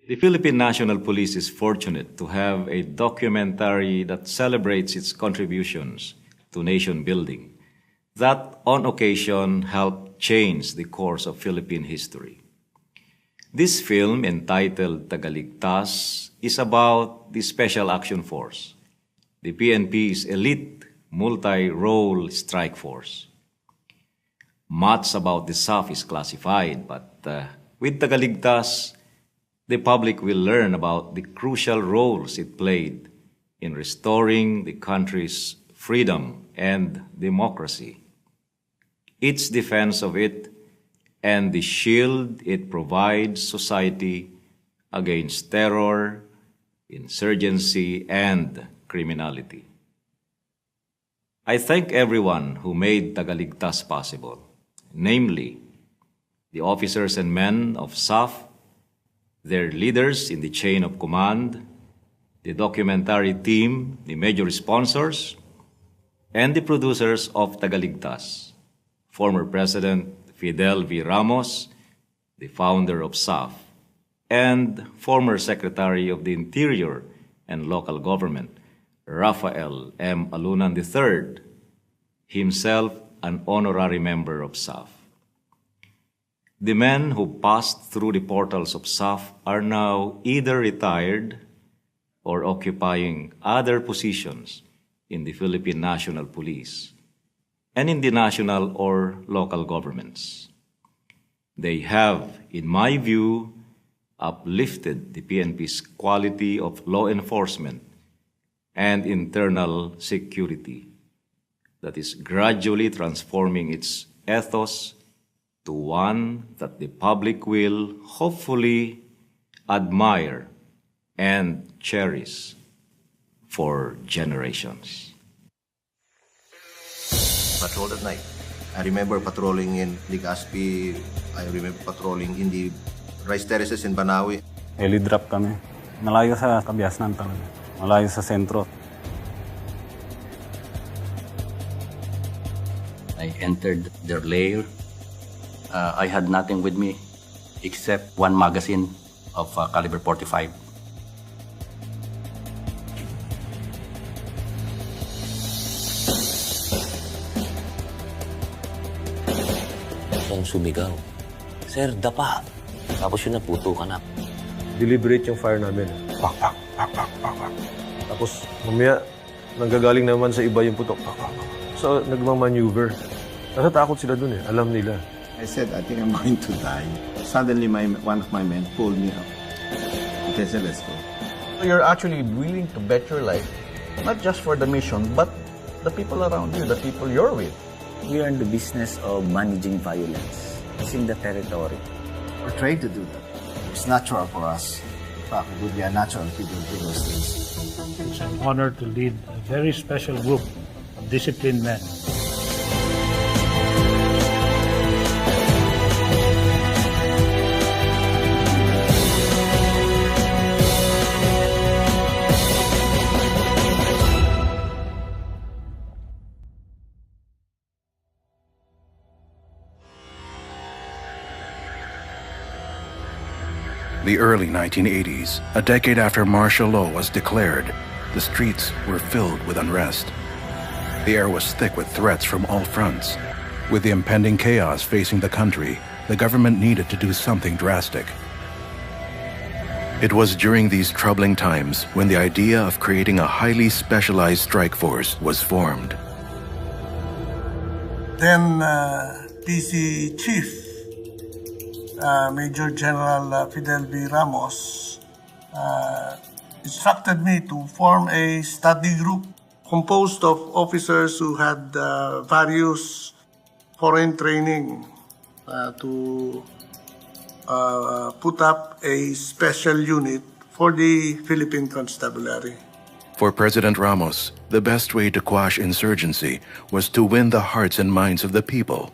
The Philippine National Police is fortunate to have a documentary that celebrates its contributions to nation building, that on occasion helped change the course of Philippine history. This film, entitled Tagaligtas, is about the Special Action Force, the PNP's elite multi-role strike force. Much about the SAF is classified, but with Tagaligtas, the public will learn about the crucial roles it played in restoring the country's freedom and democracy, its defense of it, and the shield it provides society against terror, insurgency, and criminality. I thank everyone who made Tagaligtas possible, namely the officers and men of SAF, their leaders in the chain of command, the documentary team, the major sponsors, and the producers of Tagaligtas, former President Fidel V. Ramos, the founder of SAF, and former Secretary of the Interior and Local Government, Rafael M. Alunan III, himself an honorary member of SAF. The men who passed through the portals of SAF are now either retired or occupying other positions in the Philippine National Police and in the national or local governments. They have, in my view, uplifted the PNP's quality of law enforcement and internal security that is gradually transforming its ethos to one that the public will hopefully admire and cherish for generations. Patrol at night. I remember patrolling in Legazpi. I remember patrolling in the rice terraces in Banawi. Heli drop kami. Malayo sa Kabiasnan talaga. Malayo sa sentro. I entered their lair. I had nothing with me except one magazine of caliber 45. Siyang sumigaw. Sir, dapa. Tapos yun naputo ka na. Deliberate yung fire namin. Pak, pak, pak, pak, pak, pak. Tapos mamaya, nanggagaling naman sa iba yung putok. Pak, pak, pak. So, nagmang-maneuver. Natatakot sila dun eh. Alam nila. I said, I think I'm going to die. Suddenly, one of my men pulled me up. He said, let's go. You're actually willing to bet your life, not just for the mission, but the people around you, the people you're with. We are in the business of managing violence. It's in the territory. We're trained to do that. It's natural for us. In fact, it would be unnatural if we don't do those things. It's an honor to lead a very special group of disciplined men. The early 1980s, a decade after martial law was declared, the streets were filled with unrest. The air was thick with threats from all fronts. With the impending chaos facing the country, the government needed to do something drastic. It was during these troubling times when the idea of creating a highly specialized strike force was formed. Then PC Chief Major General Fidel V. Ramos instructed me to form a study group composed of officers who had various foreign training to put up a special unit for the Philippine Constabulary. For President Ramos, the best way to quash insurgency was to win the hearts and minds of the people,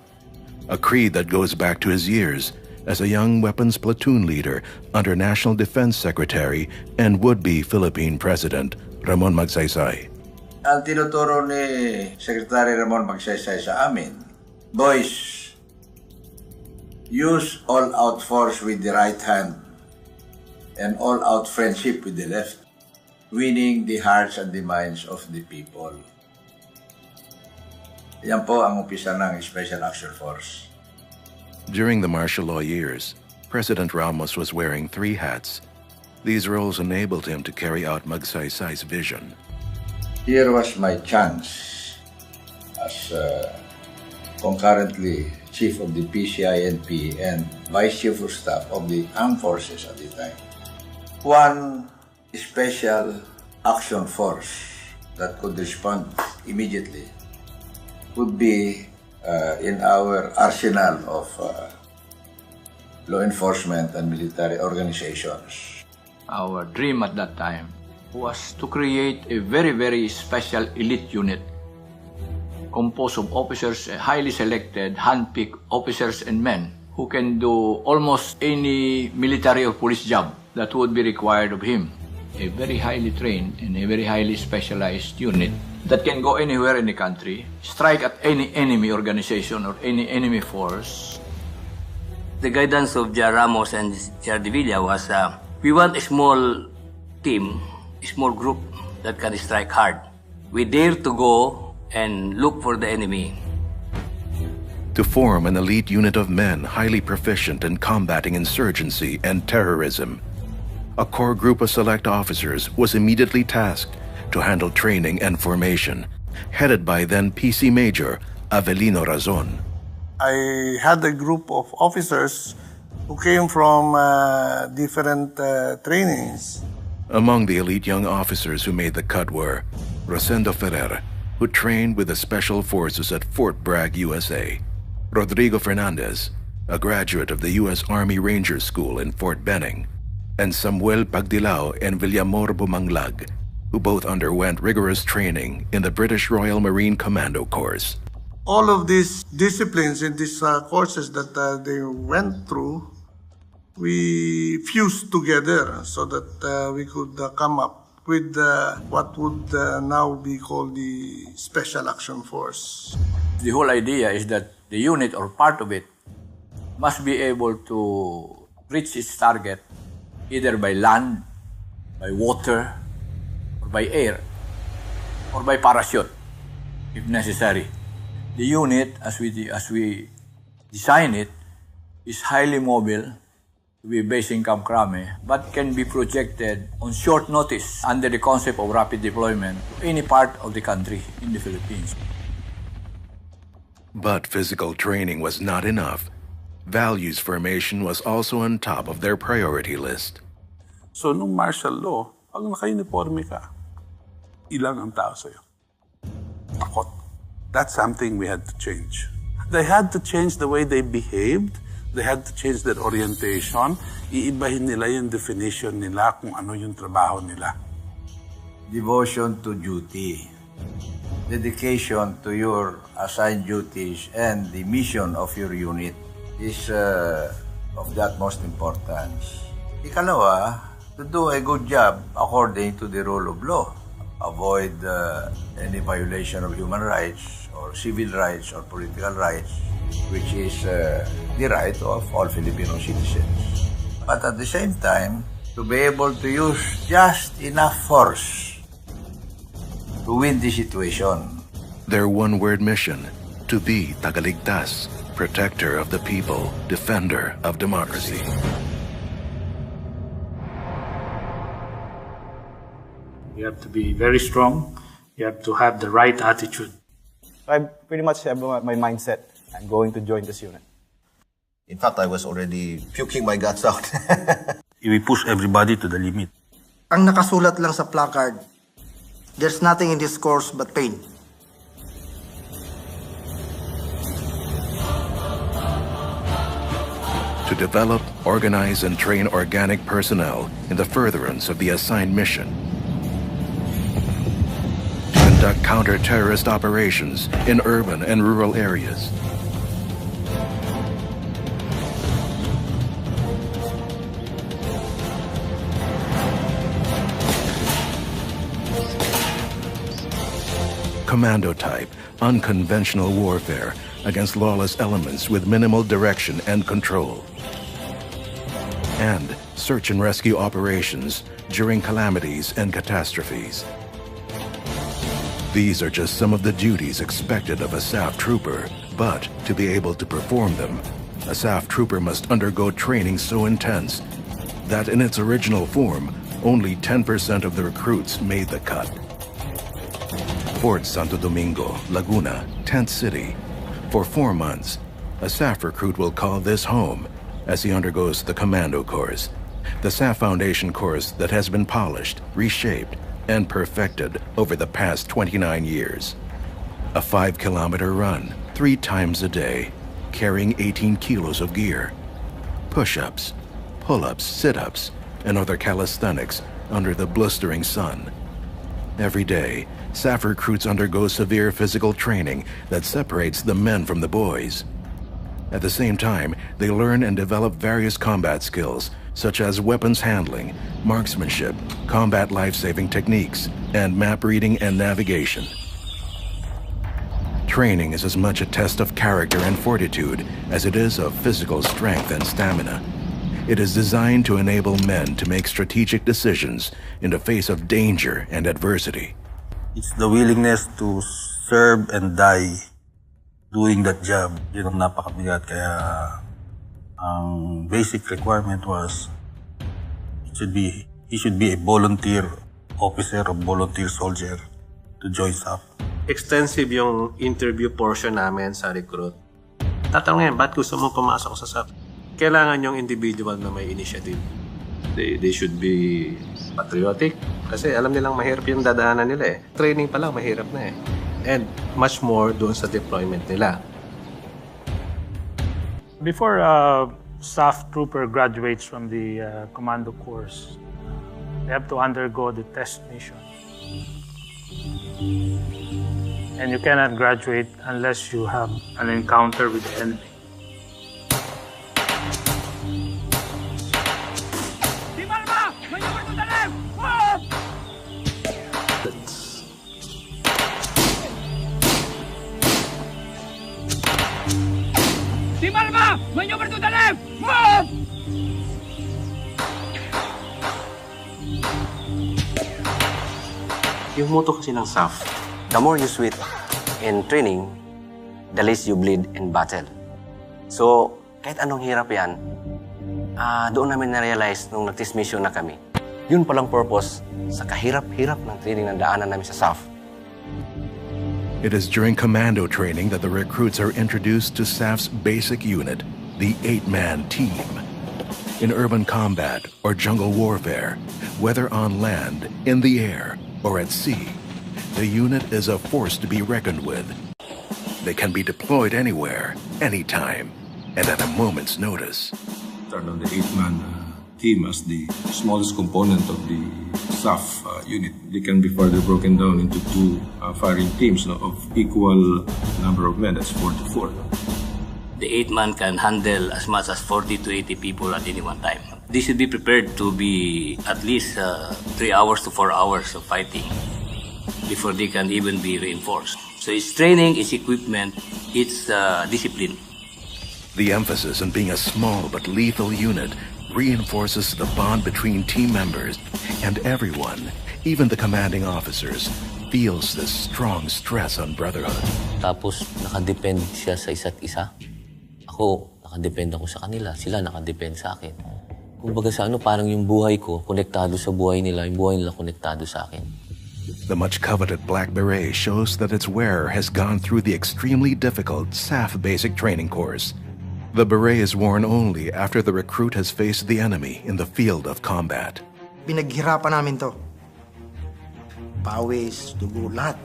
a creed that goes back to his years as a young weapons platoon leader under National Defense Secretary and would-be Philippine President Ramon Magsaysay. Ang tinuturo ni Secretary Ramon Magsaysay sa amin, boys, use all-out force with the right hand an all-out friendship with the left, winning the hearts and the minds of the people. Yan po ang umpisa ng Special Action Force. During the martial law years, President Ramos was wearing 3 hats. These roles enabled him to carry out Magsaysay's vision. Here was my chance as concurrently Chief of the PCINP and Vice Chief of Staff of the Armed Forces at the time. One Special Action Force that could respond immediately would be in our arsenal of law enforcement and military organizations. Our dream at that time was to create a very, very special elite unit composed of officers, highly selected, hand-picked officers and men who can do almost any military or police job that would be required of him. A very highly trained and a very highly specialized unit that can go anywhere in the country, strike at any enemy organization or any enemy force. The guidance of J. Ramos and J. De Villa was, we want a small team, a small group that can strike hard. We dare to go and look for the enemy. To form an elite unit of men highly proficient in combating insurgency and terrorism, a core group of select officers was immediately tasked to handle training and formation, headed by then PC Major Avelino Razon. I had a group of officers who came from different trainings. Among the elite young officers who made the cut were Rosendo Ferrer, who trained with the Special Forces at Fort Bragg, USA, Rodrigo Fernandez, a graduate of the U.S. Army Ranger School in Fort Benning, and Samuel Pagdilao and Villamor Bumanglag, who both underwent rigorous training in the British Royal Marine Commando Course. All of these disciplines in these courses that they went through, we fused together so that we could come up with what would now be called the Special Action Force. The whole idea is that the unit or part of it must be able to reach its target either by land, by water, or by air, or by parachute, if necessary. The unit, as we design it, is highly mobile, to be based in Camp Crame, but can be projected on short notice under the concept of rapid deployment to any part of the country in the Philippines. But physical training was not enough. Values formation was also on top of their priority list. So, nung martial law, pag naka-uniforme ka, ilang ang tao sa'yo? Takot. That's something we had to change. They had to change the way they behaved. They had to change their orientation. Iibahin nila yung definition nila kung ano yung trabaho nila. Devotion to duty. Dedication to your assigned duties and the mission of your unit is of the utmost importance. Ikalawa, to do a good job according to the rule of law. Avoid any violation of human rights or civil rights or political rights, which is the right of all Filipino citizens. But at the same time, to be able to use just enough force to win the situation. Their one-word mission, to be tagaligtas, protector of the people, defender of democracy. You have to be very strong. You have to have the right attitude. I pretty much have my mindset. I'm going to join this unit. In fact, I was already puking my guts out. We push everybody to the limit. Ang nakasulat lang sa placard, there's nothing in this course but pain. To develop, organize, and train organic personnel in the furtherance of the assigned mission. To conduct counter-terrorist operations in urban and rural areas. Commando-type, unconventional warfare against lawless elements with minimal direction and control. And search and rescue operations during calamities and catastrophes. These are just some of the duties expected of a SAF trooper, but to be able to perform them, a SAF trooper must undergo training so intense that in its original form, only 10% of the recruits made the cut. Fort Santo Domingo, Laguna, tent city. For 4 months, a SAF recruit will call this home as he undergoes the commando course, the SAF foundation course that has been polished, reshaped, and perfected over the past 29 years. A 5-kilometer run, 3 times a day, carrying 18 kilos of gear. Push-ups, pull-ups, sit-ups, and other calisthenics under the blistering sun. Every day, SAF recruits undergo severe physical training that separates the men from the boys. At the same time, they learn and develop various combat skills, such as weapons handling, marksmanship, combat life-saving techniques, and map reading and navigation. Training is as much a test of character and fortitude as it is of physical strength and stamina. It is designed to enable men to make strategic decisions in the face of danger and adversity. It's the willingness to serve and die doing that job. Yun ang napakabigat. Kaya ang basic requirement was he should be a volunteer officer or volunteer soldier to join SAF. Extensive yung interview portion namin sa recruit. Tatanungin, ba't gusto mong pumasok sa SAF? Kailangan yung individual na may initiative. They should be patriotic. Kasi alam nilang mahirap yung dadaanan nila eh. Training pa lang, mahirap na eh. And much more doon sa deployment nila. Before SAF trooper graduates from the commando course, they have to undergo the test mission. And you cannot graduate unless you have an encounter with the enemy. Maneuver to the left! Move! Yung motto kasi ng SAF, the more you sweat in training, the less you bleed in battle. So, kahit anong hirap yan, doon namin na-realize nung nag-test mission na kami. Yun palang purpose sa kahirap-hirap ng training na daanan namin sa SAF. It is during commando training that the recruits are introduced to SAF's basic unit, the 8-man team. In urban combat or jungle warfare, whether on land, in the air, or at sea, the unit is a force to be reckoned with. They can be deployed anywhere, anytime, and at a moment's notice. Start on the 8-man team as the smallest component of the SAF unit. They can be further broken down into 2 firing teams of equal number of men. That's 4 to 4. The 8-man can handle as much as 40 to 80 people at any one time. They should be prepared to be at least 3 hours to 4 hours of fighting before they can even be reinforced. So it's training, it's equipment, it's discipline. The emphasis on being a small but lethal unit reinforces the bond between team members, and everyone, even the commanding officers, feels this strong stress on brotherhood. Tapos nakadepend siya sa isa't isa. Ako, nakadepend ako sa kanila. Sila nakadepend sa akin. Kumbaga sa parang yung buhay ko, konektado sa buhay nila, yung buhay nila konektado sa akin. The much coveted black beret shows that its wearer has gone through the extremely difficult SAF basic training course. The beret is worn only after the recruit has faced the enemy in the field of combat. Pinaghirapan namin to. Pawis, dugo, lahat.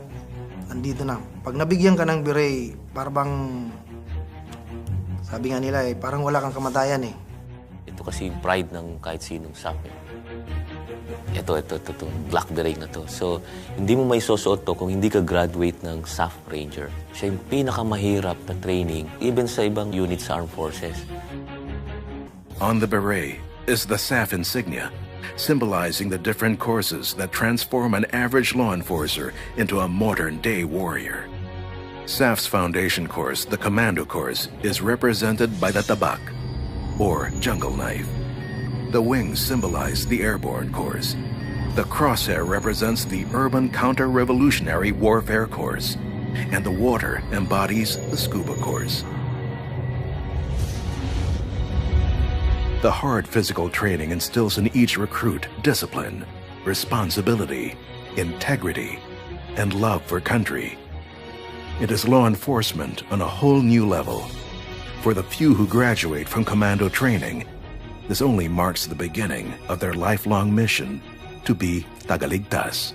Andito na. Pag nabigyan ka ng beret, parang sabi nga nila parang wala kang kamatayan eh. Ito kasi yung pride ng kahit sinong SAF. Itong black beret na to. So, hindi mo may susuot to kung hindi ka graduate ng SAF Ranger. Siya yung pinakamahirap na training, even sa ibang units sa armed forces. On the beret is the SAF insignia, symbolizing the different courses that transform an average law enforcer into a modern-day warrior. SAF's foundation course, the commando course, is represented by the tabak, or jungle knife. The wings symbolize the airborne corps. The crosshair represents the urban counter-revolutionary warfare corps, and the water embodies the scuba corps. The hard physical training instills in each recruit discipline, responsibility, integrity, and love for country. It is law enforcement on a whole new level. For the few who graduate from commando training, this only marks the beginning of their lifelong mission to be tagaligtas.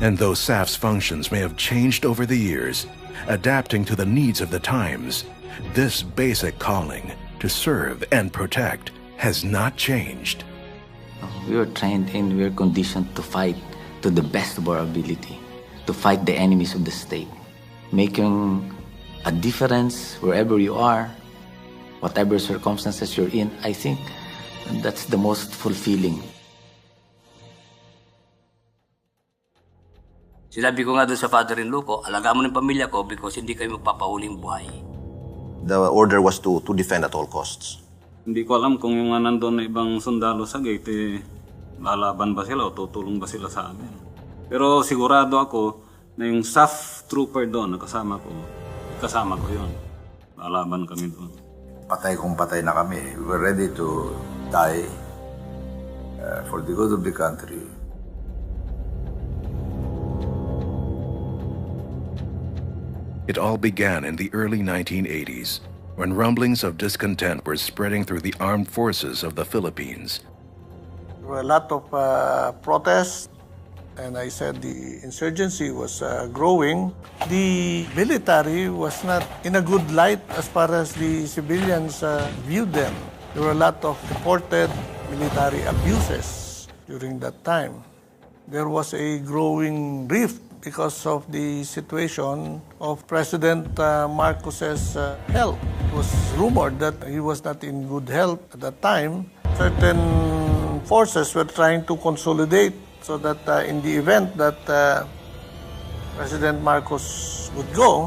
And though SAF's functions may have changed over the years, adapting to the needs of the times, this basic calling to serve and protect has not changed. We were trained and we were conditioned to fight to the best of our ability, to fight the enemies of the state, making a difference wherever you are, whatever circumstances you're in. I think that's the most fulfilling. Sinabi ko nga doon sa father-in-law ko, alagaan mo ng pamilya ko because hindi kayo magpapahuling buhay. The order was to defend at all costs. Hindi ko alam kung yung nandun na ibang sundalo sa gate, lalaban ba sila o tutulong ba sila sa amin. Pero sigurado ako na yung SAF trooper doon, kasama ko yun. Lalaban kami doon. Patay kung patay na kami. We were ready to die for the good of the country. It all began in the early 1980s, when rumblings of discontent were spreading through the armed forces of the Philippines. There were a lot of protests, and I said the insurgency was growing. The military was not in a good light as far as the civilians viewed them. There were a lot of reported military abuses during that time. There was a growing rift because of the situation of President Marcos's health. It was rumored that he was not in good health at that time. Certain forces were trying to consolidate so that in the event that President Marcos would go,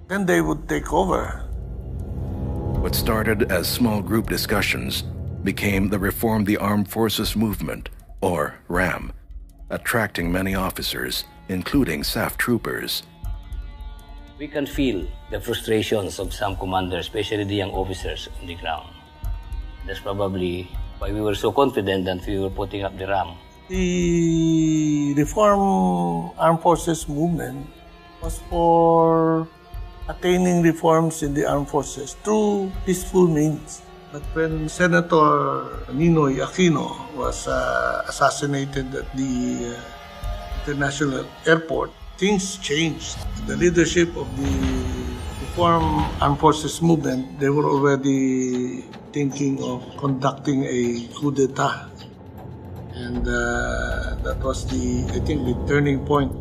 then they would take over. What started as small group discussions became the Reform the Armed Forces movement, or RAM, attracting many officers, including SAF troopers. We can feel the frustrations of some commanders, especially the young officers on the ground. That's probably why we were so confident that we were putting up the RAM. The Reform Armed Forces movement was for attaining reforms in the armed forces through peaceful means. But when Senator Ninoy Aquino was assassinated at the International Airport, things changed. The leadership of the Reform Armed Forces movement, they were already thinking of conducting a coup d'etat. And that was I think, the turning point.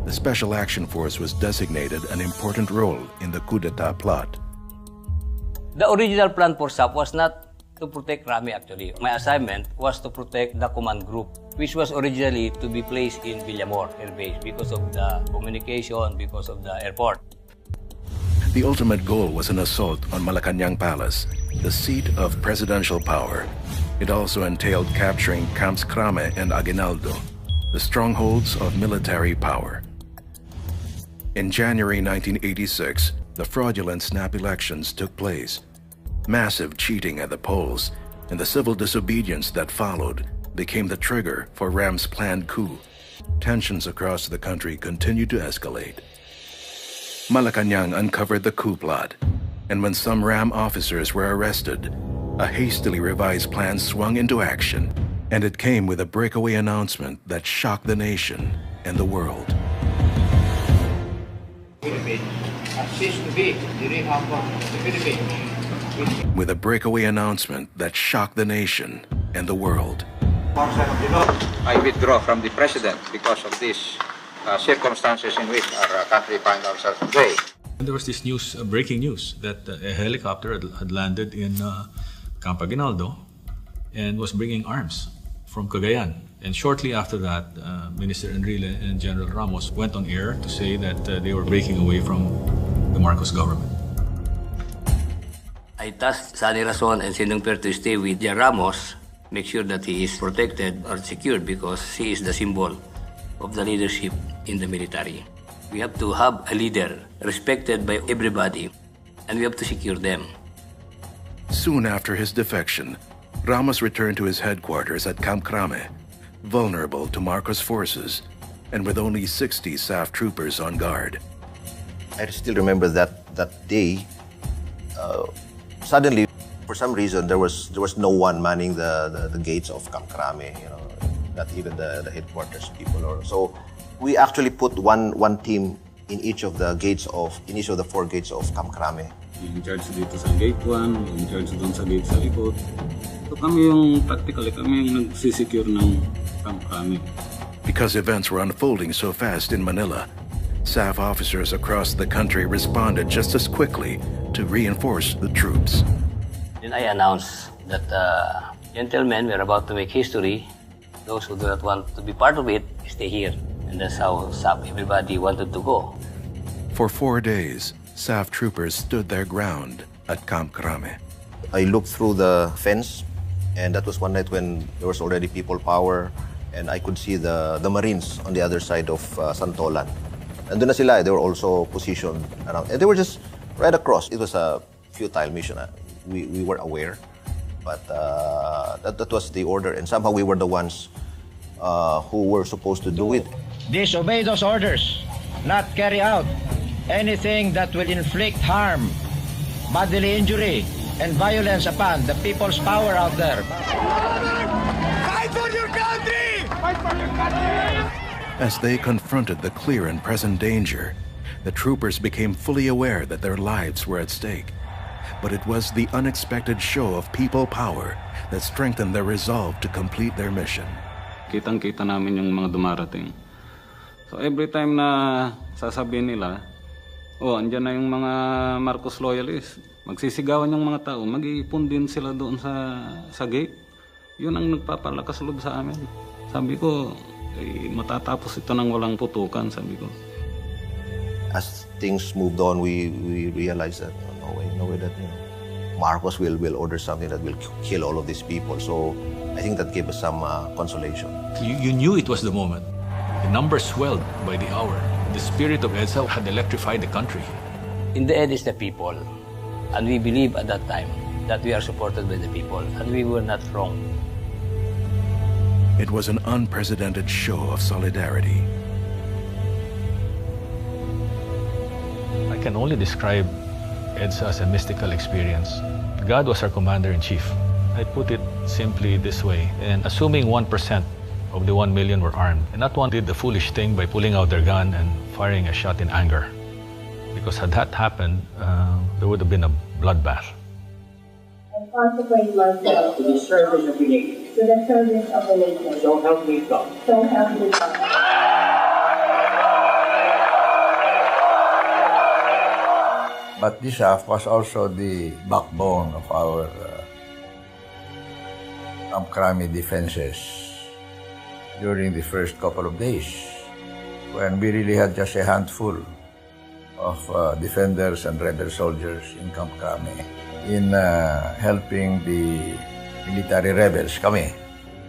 The Special Action Force was designated an important role in the coup d'etat plot. The original plan for SAF was not to protect Rami actually. My assignment was to protect the command group, which was originally to be placed in Villamor Air Base because of the communication, because of the airport. The ultimate goal was an assault on Malacanang Palace, the seat of presidential power. It also entailed capturing Camps Crame and Aguinaldo, the strongholds of military power. In January 1986, the fraudulent snap elections took place. Massive cheating at the polls and the civil disobedience that followed became the trigger for RAM's planned coup. Tensions across the country continued to escalate. Malacanang uncovered the coup plot, and when some RAM officers were arrested, a hastily revised plan swung into action, and it came with a breakaway announcement that shocked the nation and the world. With a breakaway announcement that shocked the nation and the world. I withdraw from the president because of these circumstances in which our country finds ourselves today. There was this news, breaking news, that a helicopter had landed in Camp Aguinaldo and was bringing arms from Cagayan. And shortly after that, Minister Enrile and General Ramos went on air to say that they were breaking away from the Marcos government. I I tasked Sani Rason and Senong Per to stay with Jan Ramos, make sure that he is protected or secured because he is the symbol of the leadership in the military. We have to have a leader respected by everybody, and we have to secure them. Soon after his defection, Ramos returned to his headquarters at Camp Crame, vulnerable to Marcos forces and with only 60 SAF troopers on guard. I still remember that day. Suddenly, for some reason, there was no one manning the gates of Camp Crame. Not even the headquarters people. So we actually put one team in each of the 4 gates of Camp Crame. Yung charge dito sa gate 1, yung charge doon sa gate sa likod. So kami yung practically kami yung nagsisecure ng Camp Crame. Because events were unfolding so fast in Manila, SAF officers across the country responded just as quickly to reinforce the troops. Then I announced that, gentlemen, we're about to make history. Those who do not want to be part of it, stay here. And that's how everybody wanted to go. For 4 days, SAF troopers stood their ground at Camp Crame. I looked through the fence, and that was one night when there was already people power, and I could see the Marines on the other side of Santolan. Nandun na sila, they were also positioned around. And they were just right across. It was a futile mission. We were aware, but that was the order, and somehow we were the ones who were supposed to do it. Disobey those orders, not carry out anything that will inflict harm, bodily injury, and violence upon the people's power out there. Fight for your country! Fight for your country! As they confronted the clear and present danger, the troopers became fully aware that their lives were at stake. But it was the unexpected show of people power that strengthened their resolve to complete their mission. Kitang-kita namin yung mga dumarating. So every time na sasabihin nila, andyan na yung mga Marcos loyalists, magsisigawan yung mga tao, mag-iipon din sila doon sa gate. Yun ang nagpapalakas loob sa amin. Sabi ko, matatapos ito ng walang putukan, sabi ko. As things moved on, we realized that no way that Marcos will order something that will kill all of these people. So I think that gave us some consolation. You knew it was the moment. The numbers swelled by the hour. The spirit of EDSA had electrified the country. In the end, it's the people. And we believe at that time that we are supported by the people. And we were not wrong. It was an unprecedented show of solidarity. I can only describe EDSA as a mystical experience. God was our commander-in-chief. I put it simply this way, and assuming 1% of the 1 million were armed, and not one did the foolish thing by pulling out their gun and firing a shot in anger. Because had that happened, there would have been a bloodbath. I consecrate myself to the service of the nation. To the service of the nation. So help me God. So help me God. But this was also the backbone of our Camp Crame defenses during the first couple of days, when we really had just a handful of defenders and rebel soldiers in Camp Crame in helping the military rebels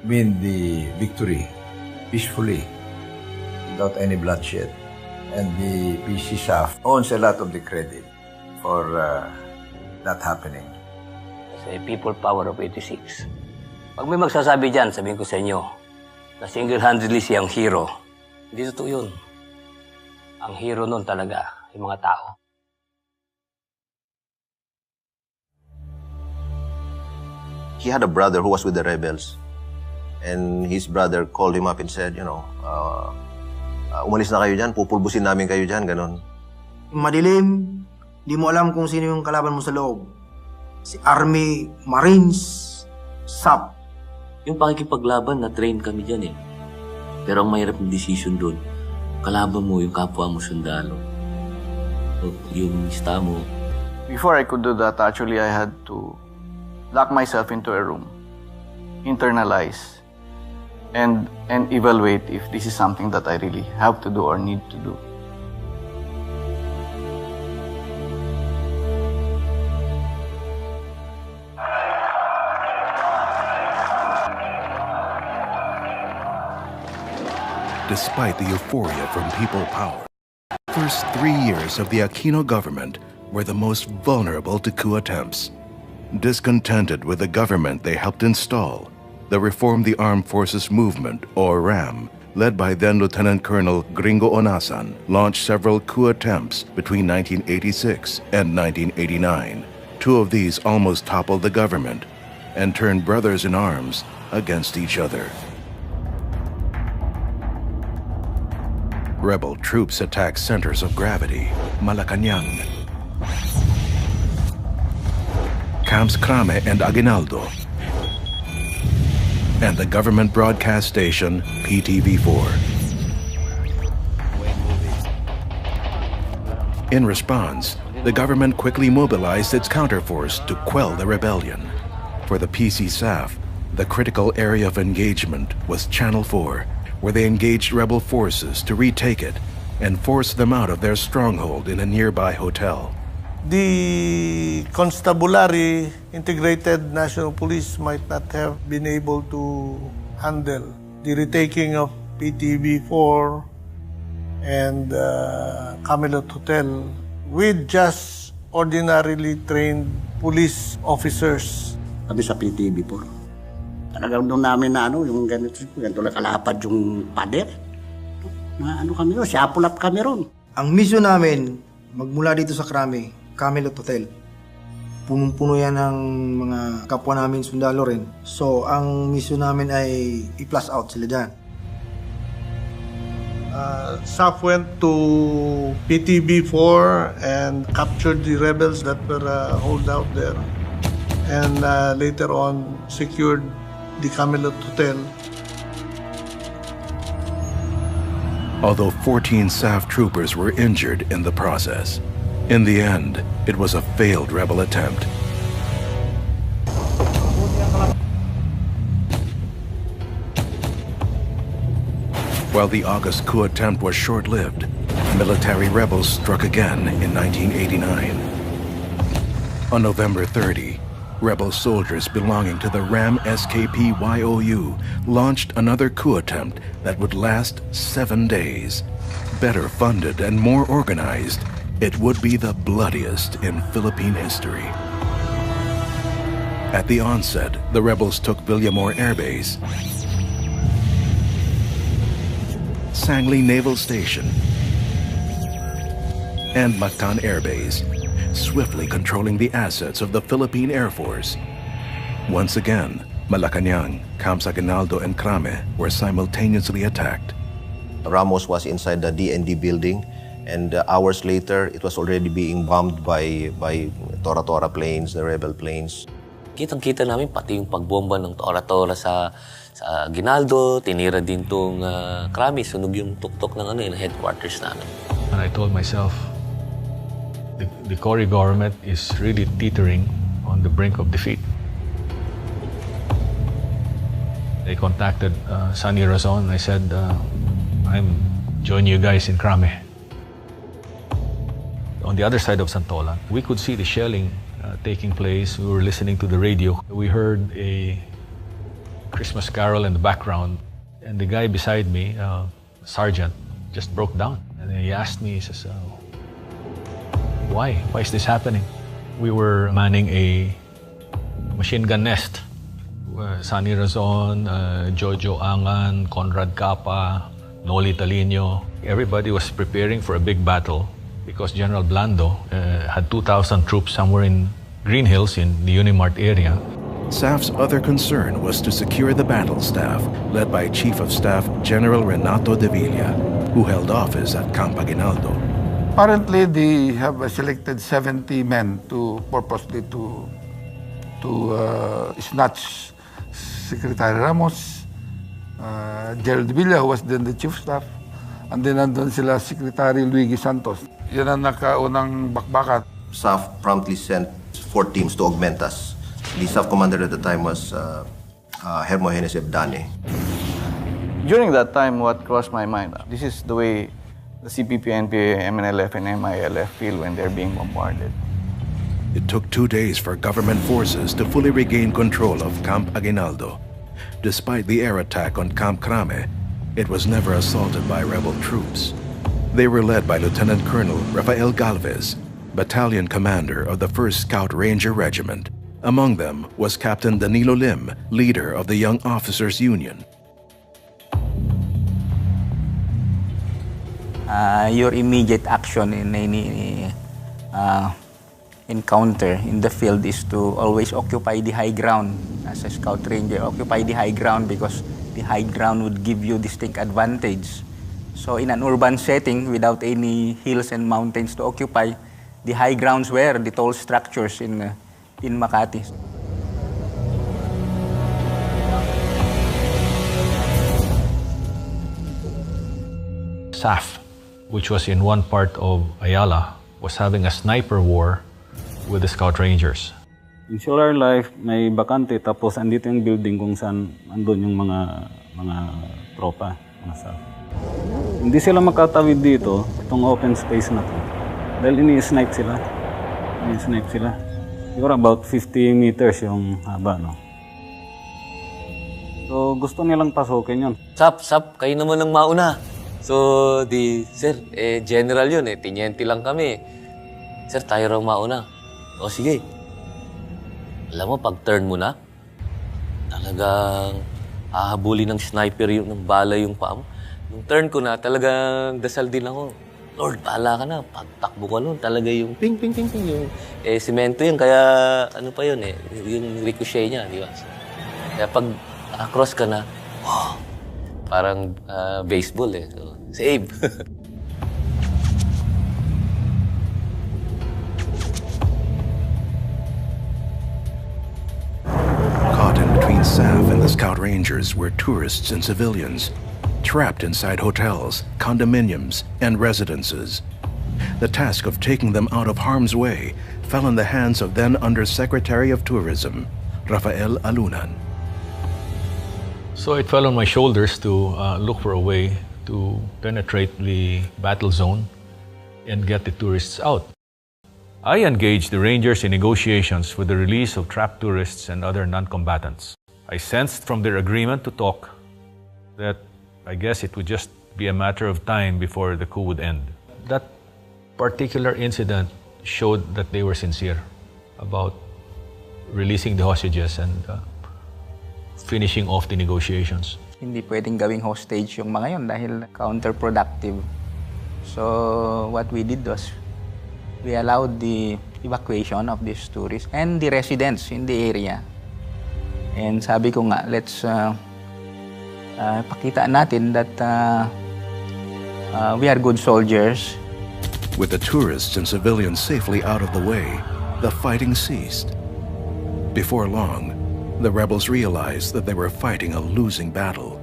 win the victory peacefully without any bloodshed. And the PCSAF owns a lot of the credit for that happening. Sa people power of 86. Pag may magsasabi dyan, sabihin ko sa inyo, na single-handedly siyang hero. Hindi totoo yun. Ang hero nun talaga, yung mga tao. He had a brother who was with the rebels. And his brother called him up and said, umalis na kayo dyan, pupulbusin namin kayo dyan, ganon. Madilim, di mo alam kung sino yung kalaban mo sa loob. Si Army, Marines, SAP. Yung pakikipaglaban, na-train kami dyan eh. Pero ang mahirap ng decision doon, kalaban mo yung kapwa mo sundalo. Yung mista mo. Before I could do that, actually, I had to lock myself into a room, internalize, and evaluate if this is something that I really have to do or need to do. despite the euphoria from people power. First 3 years of the Aquino government were the most vulnerable to coup attempts. Discontented with the government they helped install, the Reform the Armed Forces Movement, or RAM, led by then Lieutenant Colonel Gringo Onasan, launched several coup attempts between 1986 and 1989. 2 of these almost toppled the government and turned brothers in arms against each other. Rebel troops attacked centers of gravity, Malacañang, Camps Crame and Aguinaldo, and the government broadcast station PTV4. In response, the government quickly mobilized its counterforce to quell the rebellion. For the PC-SAF, the critical area of engagement was Channel 4, where they engaged rebel forces to retake it and force them out of their stronghold in a nearby hotel. The Constabulary Integrated National Police might not have been able to handle the retaking of PTV4 and Camelot Hotel with just ordinarily trained police officers. Kami sa PTV4. Talagang doon namin na yung ganito lang kalapad yung pader. Na kami ron, siapulap kami ron. Ang mission namin, magmula dito sa Crame, Camelot Hotel. Punong-puno yan ng mga kapwa namin sundalo rin. So, ang mission namin ay i-plus out sila dyan. SAF went to PTB4 and captured the rebels that were holed out there. And later on, secured the Camelot Hotel. Although 14 SAF troopers were injured in the process, in the end, it was a failed rebel attempt. While the August coup attempt was short-lived, military rebels struck again in 1989. On November 30, rebel soldiers belonging to the RAM SKP YOU launched another coup attempt that would last 7 days. Better funded and more organized, it would be the bloodiest in Philippine history. At the onset, the rebels took Villamor Air Base, Sangli Naval Station, and Mactan Air Base, swiftly controlling the assets of the Philippine Air Force. Once again, Malacañang, Camps Aguinaldo, and Crame were simultaneously attacked. Ramos was inside the DND building, and hours later, it was already being bombed by Tora-Tora planes, the rebel planes. Kitang-kita namin pati yung pagbomba ng Tora-Tora sa Aguinaldo, tinira din tong Crame, sunog yung tuktok ng headquarters namin. And I told myself, the Cory government is really teetering on the brink of defeat. They contacted Sonny Razon. I said, I'm joining you guys in Crame. On the other side of Santolan, we could see the shelling taking place. We were listening to the radio. We heard a Christmas carol in the background, and the guy beside me, Sergeant, just broke down. And he asked me, he says, why? Why is this happening? We were manning a machine gun nest. Sonny Razon, Jojo Angan, Conrad Capa, Noli Talino. Everybody was preparing for a big battle because General Blando had 2,000 troops somewhere in Green Hills in the Unimart area. SAF's other concern was to secure the battle staff, led by Chief of Staff General Renato de Villa, who held office at Camp Aguinaldo. Apparently, they have selected 70 men to purposely to snatch Secretary Ramos, Gerald Villa, who was then the Chief of Staff, and then nandun sila Secretary Luigi Santos. Yan ang nakaunang bakbakan. SAF promptly sent 4 teams to augment us. The SAF commander at the time was Hermogenes Ebdane. During that time, what crossed my mind, this is the way the CPP, NPA, MNLF, and MILF feel when they're being bombarded. It took 2 days for government forces to fully regain control of Camp Aguinaldo. Despite the air attack on Camp Crame, it was never assaulted by rebel troops. They were led by Lieutenant Colonel Rafael Galvez, battalion commander of the 1st Scout Ranger Regiment. Among them was Captain Danilo Lim, leader of the Young Officers Union. Your immediate action in any encounter in the field is to always occupy the high ground. As a Scout Ranger, occupy the high ground because the high ground would give you distinct advantage. So in an urban setting without any hills and mountains to occupy, the high grounds were the tall structures in Makati. SAF, which was in one part of Ayala, was having a sniper war with the Scout Rangers. In Solar Life, may bakante tapos andito yung building kung saan andun yung mga tropa, mga SAF. Hindi sila makatawid dito, itong open space na to. Dahil ini-snipe sila. Siguro about 50 meters yung haba, no? So, gusto nilang pasukin yun. Sap, kayo naman ang mauna. So, sir, general yun tiniente lang kami. Sir, tayo raw mauna. O sige. Alam mo, pag turn mo na, talagang hahabulin ng sniper ng bala yung paa mo. Nung turn ko na, talagang dasal din ako. Lord, bahala ka na. Pagtakbo ko nun, talaga yung ping. Yung semento yun, kaya ano pa yun yung ricochet niya, di ba? Kaya pag cross ka na, parang baseball So, save! Caught in between SAF and the Scout Rangers were tourists and civilians, trapped inside hotels, condominiums, and residences. The task of taking them out of harm's way fell in the hands of then Undersecretary of Tourism, Rafael Alunan. So it fell on my shoulders to look for a way to penetrate the battle zone and get the tourists out. I engaged the Rangers in negotiations for the release of trapped tourists and other non-combatants. I sensed from their agreement to talk that I guess it would just be a matter of time before the coup would end. That particular incident showed that they were sincere about releasing the hostages and finishing off the negotiations. Hindi pwedeng gawing hostage yung mga yon dahil counterproductive. So what we did was we allowed the evacuation of these tourists and the residents in the area. And sabi ko nga, let's pakita natin that we are good soldiers. With the tourists and civilians safely out of the way, the fighting ceased. Before long, the rebels realized that they were fighting a losing battle.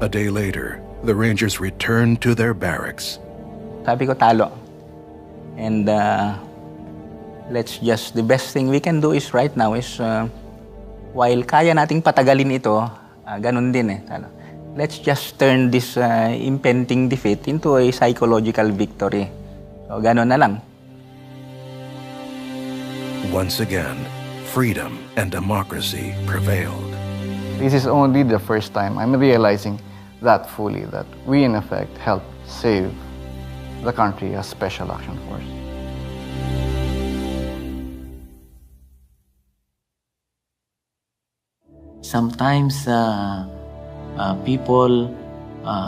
A day later, the Rangers returned to their barracks. Sabi ko, talo. And the best thing we can do is right now is, while kaya nating patagalin ito, ganun din let's just turn this impending defeat into a psychological victory. So, ganun na lang. Once again, freedom and democracy prevailed. This is only the first time I'm realizing that fully, that we in effect helped save the country as Special Action Force. Sometimes people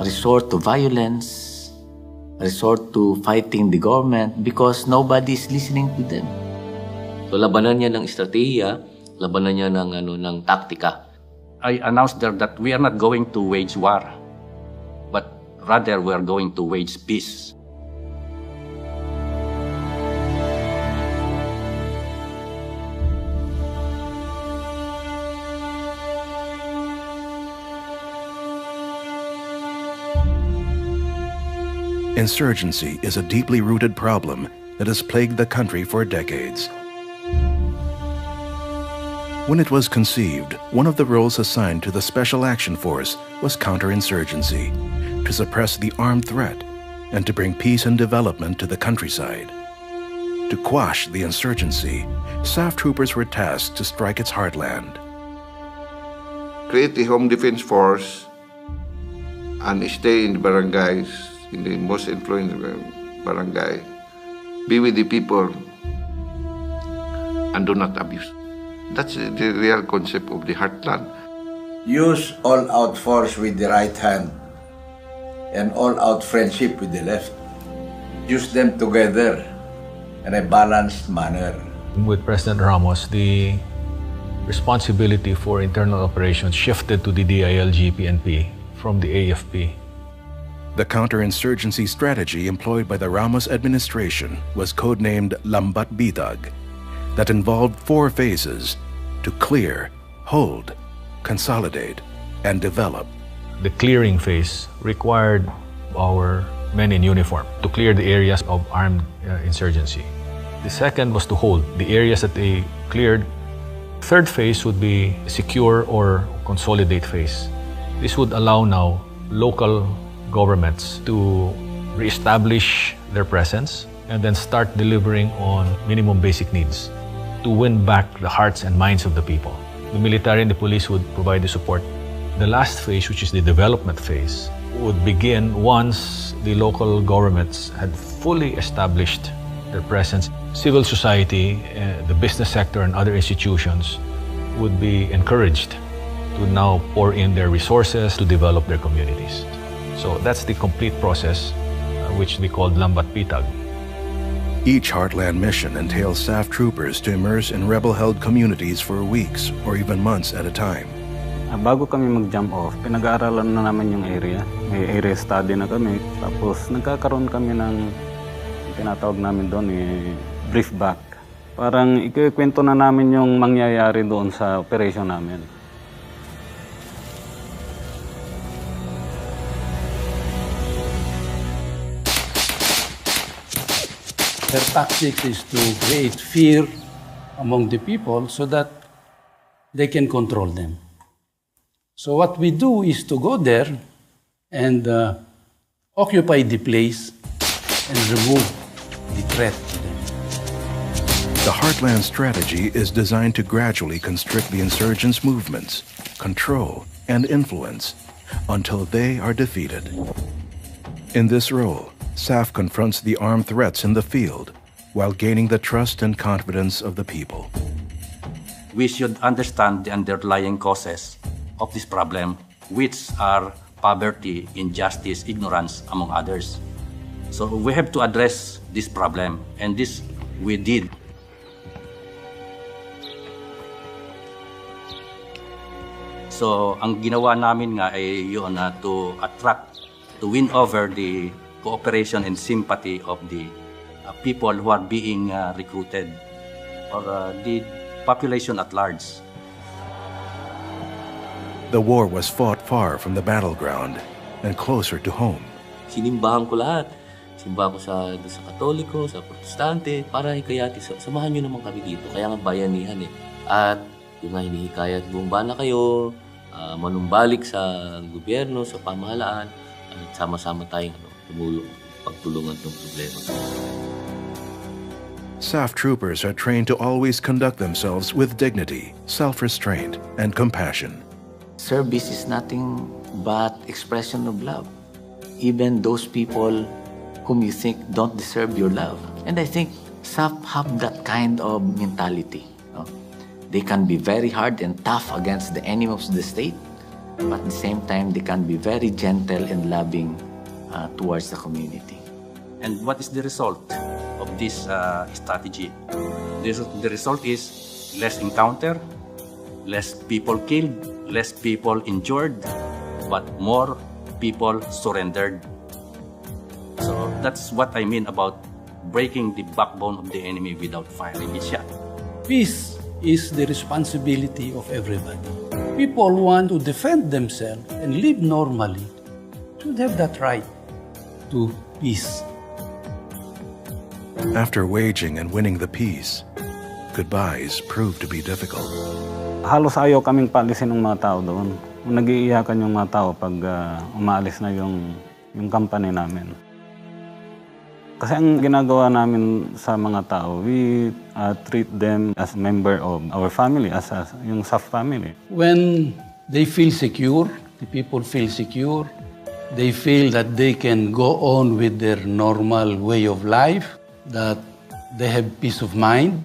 resort to violence, resort to fighting the government because nobody is listening to them. So labanan niya ng estratehiya, labanan niya ng taktika. I announced there that we are not going to wage war, but rather we are going to wage peace. Insurgency is a deeply rooted problem that has plagued the country for decades. When it was conceived, one of the roles assigned to the Special Action Force was counterinsurgency, to suppress the armed threat and to bring peace and development to the countryside. To quash the insurgency, SAF troopers were tasked to strike its heartland. Create the Home Defense Force and stay in the barangays, in the most influential barangay. Be with the people and do not abuse. That's the real concept of the heartland. Use all-out force with the right hand and all-out friendship with the left. Use them together in a balanced manner. With President Ramos, the responsibility for internal operations shifted to the DILG-PNP from the AFP. The counterinsurgency strategy employed by the Ramos administration was codenamed Lambat Bitag, that involved 4 phases: to clear, hold, consolidate, and develop. The clearing phase required our men in uniform to clear the areas of armed insurgency. The second was to hold the areas that they cleared. Third phase would be secure or consolidate phase. This would allow now local governments to reestablish their presence and then start delivering on minimum basic needs to win back the hearts and minds of the people. The military and the police would provide the support. The last phase, which is the development phase, would begin once the local governments had fully established their presence. Civil society, the business sector, and other institutions would be encouraged to now pour in their resources to develop their communities. So that's the complete process, which we called Lambat Bitag. Each Heartland mission entails SAF troopers to immerse in rebel-held communities for weeks or even months at a time. Bago kami mag-jump off, pinag-aaralan na namin yung area. May area study na kami. Tapos nagkakaroon kami ng tinatawag namin doon brief back. Parang ikikwento na namin yung mangyayari doon sa operation namin. Their tactics is to create fear among the people so that they can control them. So what we do is to go there and occupy the place and remove the threat to them. The Heartland strategy is designed to gradually constrict the insurgents' movements, control, and influence until they are defeated. In this role, SAF confronts the armed threats in the field while gaining the trust and confidence of the people. We should understand the underlying causes of this problem, which are poverty, injustice, ignorance, among others. So we have to address this problem, and this we did. So ang ginawa namin nga ay yun to attract, to win over the cooperation and sympathy of the people who are being recruited, or the population at large. The war was fought far from the battleground and closer to home. Sinimbahan ko lahat. Simbahan ko sa Katoliko, sa Protestante, para hikayati, samahan nyo naman kami dito. Kaya nga bayanihan eh. At yung nga hinihikayat, bumbana kayo, manumbalik sa gobyerno, sa pamahalaan, at sama-sama tayong pagtulungan itong problema. SAF troopers are trained to always conduct themselves with dignity, self-restraint, and compassion. Service is nothing but expression of love. Even those people whom you think don't deserve your love. And I think SAF have that kind of mentality. They can be very hard and tough against the enemies of the state, but at the same time, they can be very gentle and loving towards the community. And what is the result of this strategy? The result is less encounter, less people killed, less people injured, but more people surrendered. So that's what I mean about breaking the backbone of the enemy without firing a shot. Peace is the responsibility of everybody. People who want to defend themselves and live normally should have that right to peace. After waging and winning the peace, goodbyes proved to be difficult. Halos ayaw kaming paalisin ng mga tao doon. Nag-iiyakan yung mga tao pag umaalis na yung company namin. Kasi ang ginagawa namin sa mga tao, we treat them as member of our family, as yung SAF family. When they feel secure, the people feel secure, They feel that they can go on with their normal way of life, that they have peace of mind.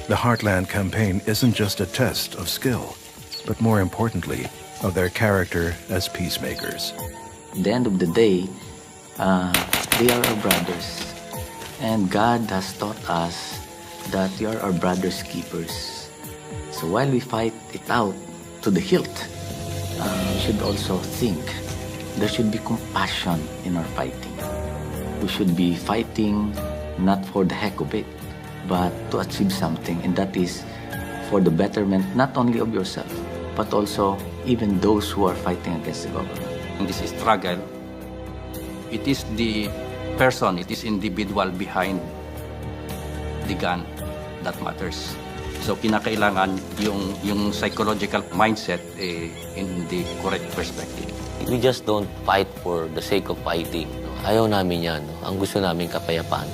The Heartland Campaign isn't just a test of skill, but more importantly, of their character as peacemakers. At the end of the day, they are our brothers. And God has taught us that we are our brothers' keepers. So while we fight it out to the hilt, we should also think there should be compassion in our fighting. We should be fighting not for the heck of it, but to achieve something, and that is for the betterment not only of yourself, but also even those who are fighting against the government. In this struggle, it is the person, it is individual behind the gun that matters. So kinakailangan yung psychological mindset in the correct perspective. We just don't fight for the sake of fighting. Ayaw namin yan. Ang gusto namin kapayapaan.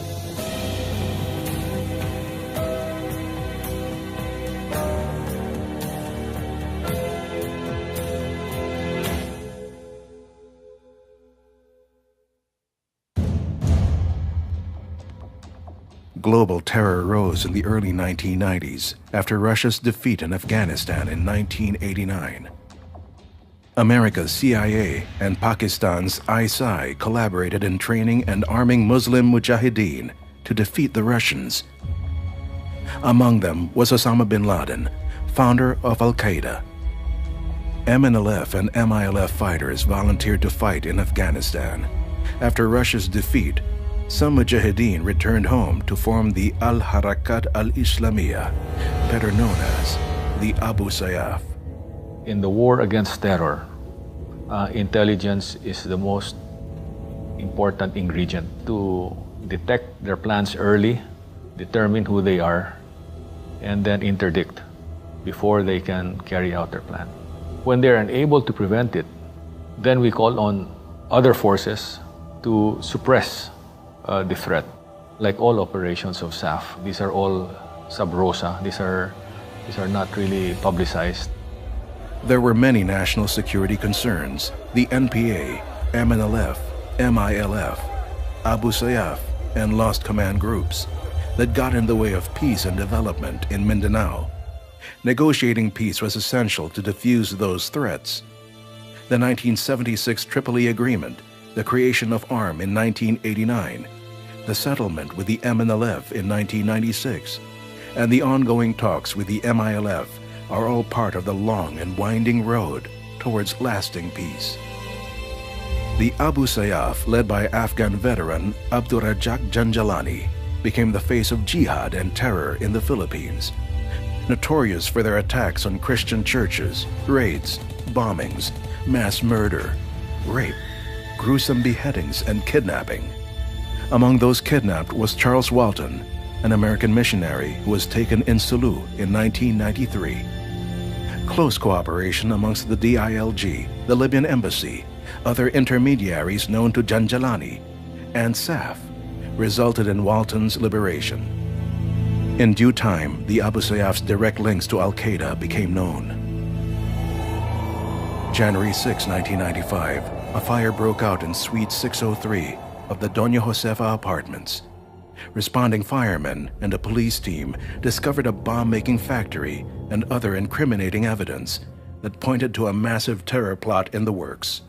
Global terror rose in the early 1990s after Russia's defeat in Afghanistan in 1989. America's CIA and Pakistan's ISI collaborated in training and arming Muslim mujahideen to defeat the Russians. Among them was Osama bin Laden, founder of Al-Qaeda. MNLF and MILF fighters volunteered to fight in Afghanistan. After Russia's defeat, some mujahideen returned home to form the Al-Harakat Al-Islamiyah, better known as the Abu Sayyaf. In the war against terror, intelligence is the most important ingredient to detect their plans early, determine who they are, and then interdict before they can carry out their plan. When they're unable to prevent it, then we call on other forces to suppress the threat. Like all operations of SAF, these are all sub rosa. These are not really publicized. There were many national security concerns. The NPA, MNLF, MILF, Abu Sayyaf, and Lost Command groups that got in the way of peace and development in Mindanao. Negotiating peace was essential to defuse those threats. The 1976 Tripoli Agreement, the creation of ARM in 1989, the settlement with the MNLF in 1996, and the ongoing talks with the MILF are all part of the long and winding road towards lasting peace. The Abu Sayyaf, led by Afghan veteran Abdurrajak Janjalani, became the face of jihad and terror in the Philippines. Notorious for their attacks on Christian churches, raids, bombings, mass murder, rape, gruesome beheadings, and kidnapping. Among those kidnapped was Charles Walton, an American missionary who was taken in Sulu in 1993. Close cooperation amongst the DILG, the Libyan embassy, other intermediaries known to Janjalani, and SAF resulted in Walton's liberation. In due time, the Abu Sayyaf's direct links to Al-Qaeda became known. January 6, 1995, a fire broke out in Suite 603 of the Doña Josefa apartments. Responding firemen and a police team discovered a bomb-making factory and other incriminating evidence that pointed to a massive terror plot in the works.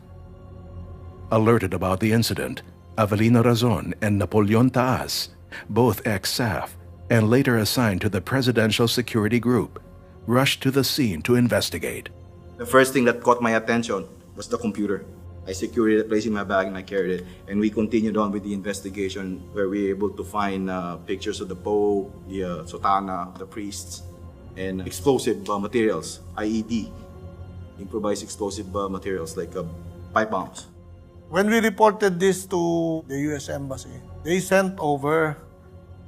Alerted about the incident, Avelino Razon and Napoleon Taas, both ex-SAF and later assigned to the Presidential Security Group, rushed to the scene to investigate. The first thing that caught my attention was the computer. I secured it, placed it in my bag, and I carried it. And we continued on with the investigation where we were able to find pictures of the Pope, the Sotana, the priests, and explosive materials, IED, improvised explosive materials like pipe bombs. When we reported this to the U.S. Embassy, they sent over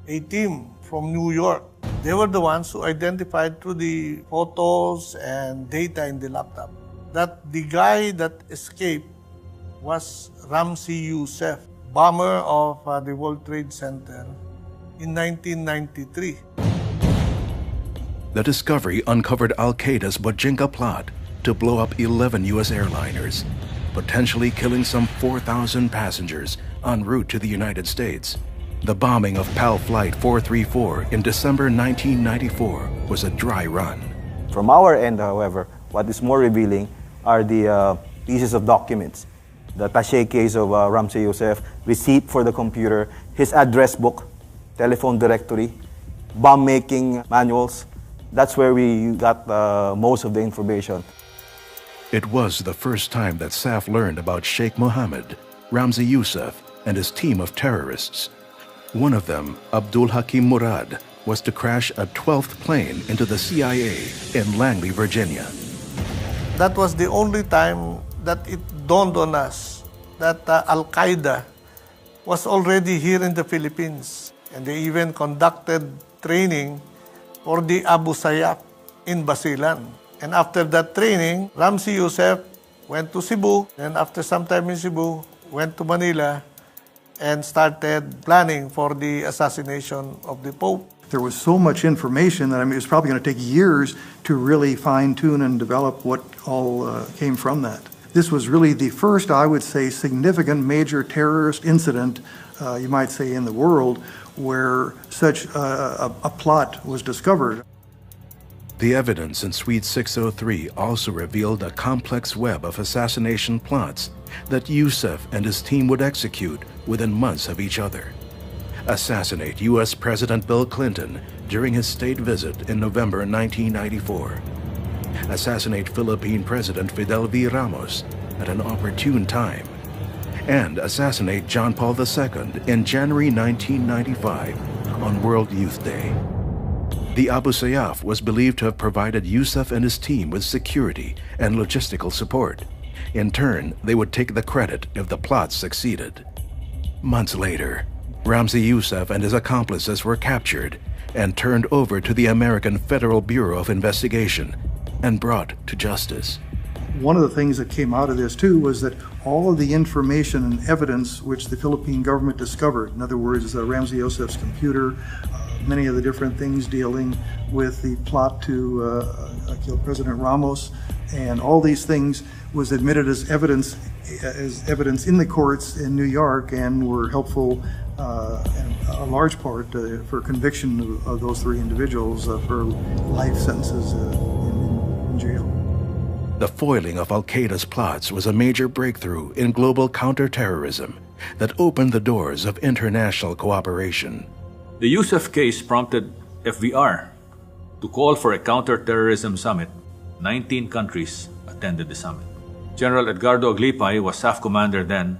a team from New York. They were the ones who identified through the photos and data in the laptop that the guy that escaped was Ramzi Youssef, bomber of the World Trade Center in 1993. The discovery uncovered Al-Qaeda's Bojinka plot to blow up 11 U.S. airliners, potentially killing some 4,000 passengers en route to the United States. The bombing of PAL Flight 434 in December 1994 was a dry run. From our end, however, what is more revealing are the pieces of documents. The Taché case of Ramzi Youssef, receipt for the computer, his address book, telephone directory, bomb-making manuals. That's where we got most of the information. It was the first time that SAF learned about Sheikh Mohammed, Ramzi Youssef, and his team of terrorists. One of them, Abdul Hakim Murad, was to crash a 12th plane into the CIA in Langley, Virginia. That was the only time that it dawned on us that Al-Qaeda was already here in the Philippines. And they even conducted training for the Abu Sayyaf in Basilan. And after that training, Ramzi Youssef went to Cebu, and after some time in Cebu, went to Manila and started planning for the assassination of the Pope. There was so much information that it was probably going to take years to really fine-tune and develop what all came from that. This was really the first, I would say, significant major terrorist incident, you might say, in the world, where such a plot was discovered. The evidence in Suite 603 also revealed a complex web of assassination plots that Youssef and his team would execute within months of each other. Assassinate U.S. President Bill Clinton during his state visit in November 1994. Assassinate Philippine President Fidel V. Ramos at an opportune time. And assassinate John Paul II in January 1995 on World Youth Day. The Abu Sayyaf was believed to have provided Youssef and his team with security and logistical support. In turn, they would take the credit if the plot succeeded. Months later, Ramzi Youssef and his accomplices were captured and turned over to the American Federal Bureau of Investigation and brought to justice. One of the things that came out of this, too, was that all of the information and evidence which the Philippine government discovered, in other words, Ramzi Youssef's computer, many of the different things dealing with the plot to kill President Ramos, and all these things was admitted as evidence in the courts in New York and were helpful in a large part for conviction of those three individuals for life sentences in jail. The foiling of Al-Qaeda's plots was a major breakthrough in global counterterrorism that opened the doors of international cooperation. The Youssef case prompted FVR to call for a counterterrorism summit. 19 countries attended the summit. General Edgardo Aglipay was SAF commander then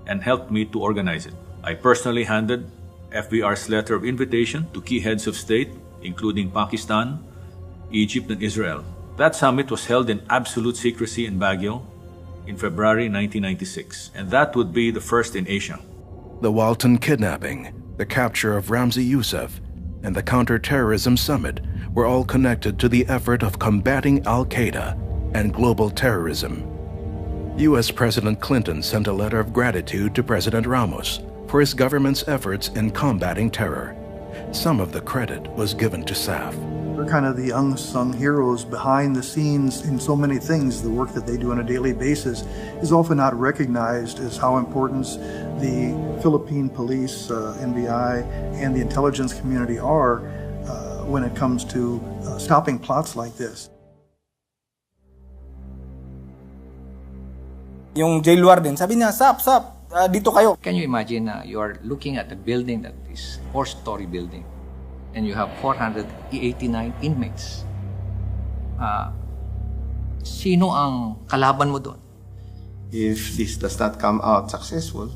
and helped me to organize it. I personally handed FVR's letter of invitation to key heads of state, including Pakistan, Egypt, and Israel. That summit was held in absolute secrecy in Baguio in February 1996, and that would be the first in Asia. The Walton kidnapping, the capture of Ramzi Youssef, and the counterterrorism summit were all connected to the effort of combating Al-Qaeda and global terrorism. U.S. President Clinton sent a letter of gratitude to President Ramos for his government's efforts in combating terror. Some of the credit was given to SAF. They're kind of the unsung heroes behind the scenes in so many things. The work that they do on a daily basis is often not recognized as how important the Philippine police, NBI, and the intelligence community are when it comes to stopping plots like this. Yung jail warden, sabi niya, Sap, dito kayo. Can you imagine you are looking at a building that is 4-story building and you have 489 inmates. Sino ang kalaban mo doon? If this does not come out successful,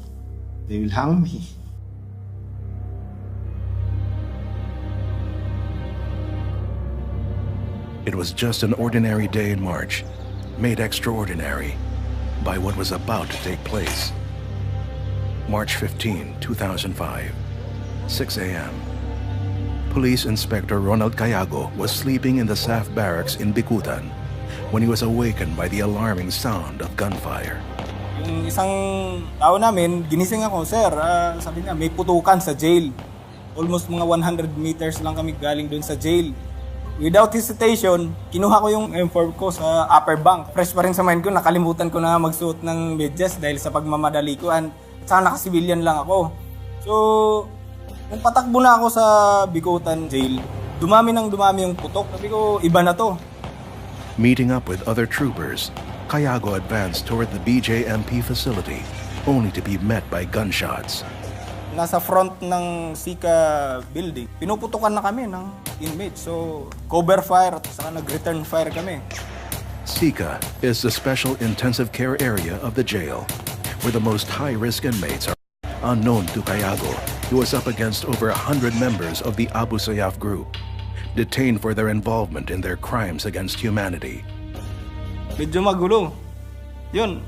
they will hang me. It was just an ordinary day in March, made extraordinary by what was about to take place. March 15, 2005, 6 a.m. Police Inspector Ronald Cayago was sleeping in the SAF barracks in Bicutan when he was awakened by the alarming sound of gunfire. Yung isang tao namin, ginising ako, sir, sabi niya, may putukan sa jail. Almost mga 100 meters lang kami galing doon sa jail. Without hesitation, kinuha ko yung M4 ko sa upper bunk. Fresh pa rin sa mind ko, nakalimutan ko na magsuot ng medyas dahil sa pagmamadali ko. At saka naka-civilian lang ako. So, nung patakbo na ako sa Bicutan Jail, dumami yung putok. Sabi ko, iba na to. Meeting up with other troopers, Cayago advanced toward the BJMP facility, only to be met by gunshots. Nasa front ng Sika building, pinuputukan na kami ng inmates. So, cover fire at saka nag-return fire kami. Sika is the special intensive care area of the jail, where the most high-risk inmates are. Unknown to Cayago, he was up against over 100 members of the Abu Sayyaf group, detained for their involvement in their crimes against humanity. Medyo magulo. Yun.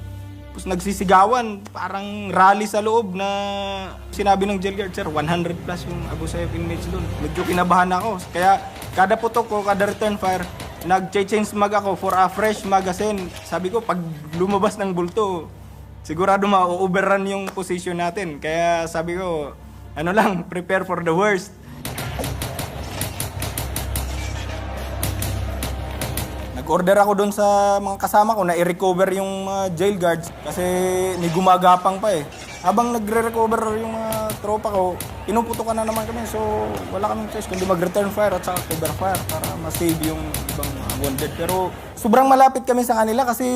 Tapos nagsisigawan, parang rally sa loob na sinabi ng jail guard, sir, 100 plus yung Abu Sayyaf inmates doon. Medyo kinabahan ako. Kaya kada putok ko, kada return fire, nag-change mag ako for a fresh magazine. Sabi ko, pag lumabas ng bulto, sigurado ma-overrun yung position natin. Kaya sabi ko, ano lang, prepare for the worst. Nag-order ako doon sa mga kasama ko na i-recover yung jail guards kasi may gumagapang pa eh. Habang nagre-recover yung tropa ko, pinuputukan na naman kami. So wala kaming choice kundi mag-return fire at saka cover fire para ma-save yung ibang wounded. Pero sobrang malapit kami sa kanila kasi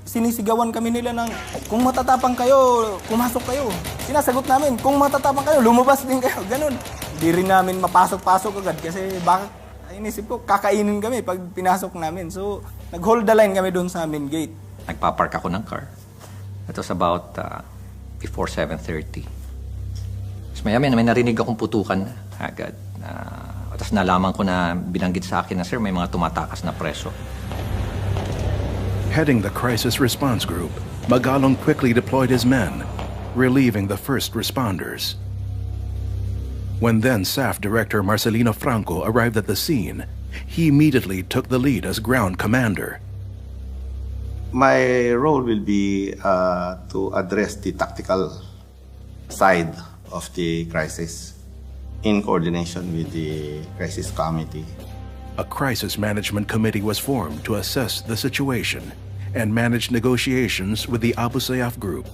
sinisigawan kami nila ng kung matatapang kayo, pumasok kayo. Sinasagot namin, kung matatapang kayo, lumabas din kayo. Ganun. Hindi rin namin mapasok-pasok agad kasi bakit? Inisip ko, kakainin kami pag pinasok namin. So, nag-hold the line kami doon sa main gate. Nagpapark ako ng car. It was about before 7:30. Tapos may narinig akong putukan agad. Tapos nalaman ko na binanggit sa akin na, sir, may mga tumatakas na preso. Heading the crisis response group, Magalong quickly deployed his men, relieving the first responders. When then SAF Director Marcelino Franco arrived at the scene, he immediately took the lead as ground commander. My role will be to address the tactical side of the crisis in coordination with the crisis committee. A crisis management committee was formed to assess the situation and manage negotiations with the Abu Sayyaf group.